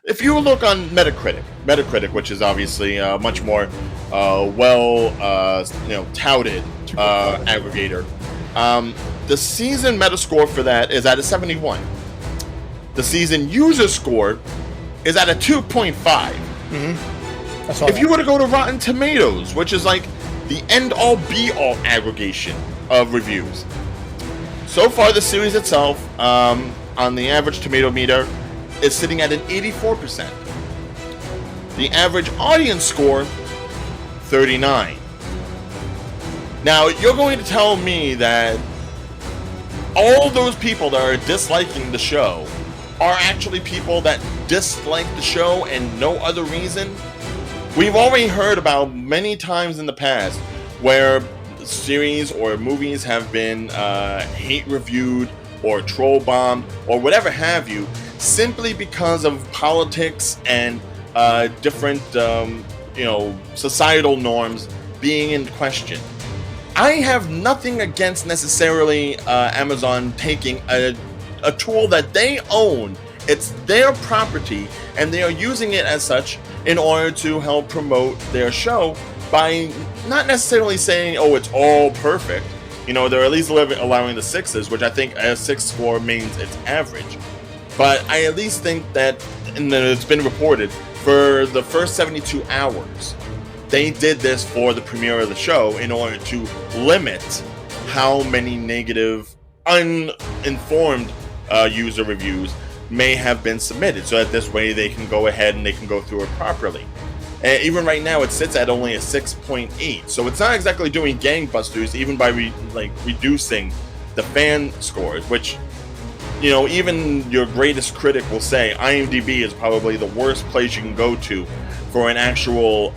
if you look on Metacritic, which is obviously much more touted aggregator, the season Metascore for that is at a 71. The season user score is at a 2.5. Mm-hmm. If you were to go to Rotten Tomatoes, which is like the end-all be-all aggregation of reviews, so far the series itself, on the average tomato meter, is sitting at an 84%. The average audience score, 39. Now, you're going to tell me that all those people that are disliking the show are actually people that dislike the show and no other reason? We've already heard about many times in the past where series or movies have been hate reviewed or troll bombed or whatever have you, simply because of politics and different societal norms being in question. I have nothing against necessarily Amazon taking a tool that they own. It's their property, and they are using it as such in order to help promote their show by not necessarily saying, oh, it's all perfect. They're at least allowing the sixes, which I think a 6 score means it's average. But I at least think that, and it's been reported, for the first 72 hours, they did this for the premiere of the show in order to limit how many negative, uninformed user reviews may have been submitted, so that this way they can go ahead and they can go through it properly. And even right now, it sits at only a 6.8, so it's not exactly doing gangbusters, even by reducing the fan scores, which, even your greatest critic will say IMDB is probably the worst place you can go to for an actual,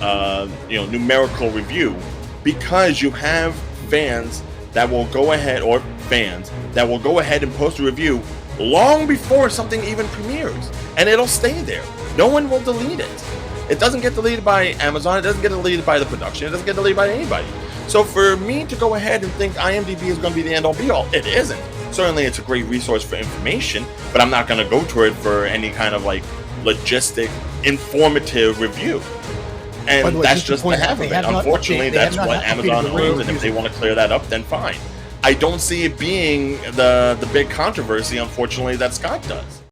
numerical review, because you have fans that will go ahead and post a review long before something even premieres, and it'll stay there. No one will delete it. It doesn't get deleted by Amazon, it doesn't get deleted by the production, it doesn't get deleted by anybody. So for me to go ahead and think IMDb is going to be the end-all be-all, it isn't. Certainly it's a great resource for information, but I'm not going to go to it for any kind of logistic, informative review. And that's just the half of it. Unfortunately, that's what Amazon owns, and if they want to clear that up, then fine. I don't see it being the big controversy, unfortunately, that Scott does.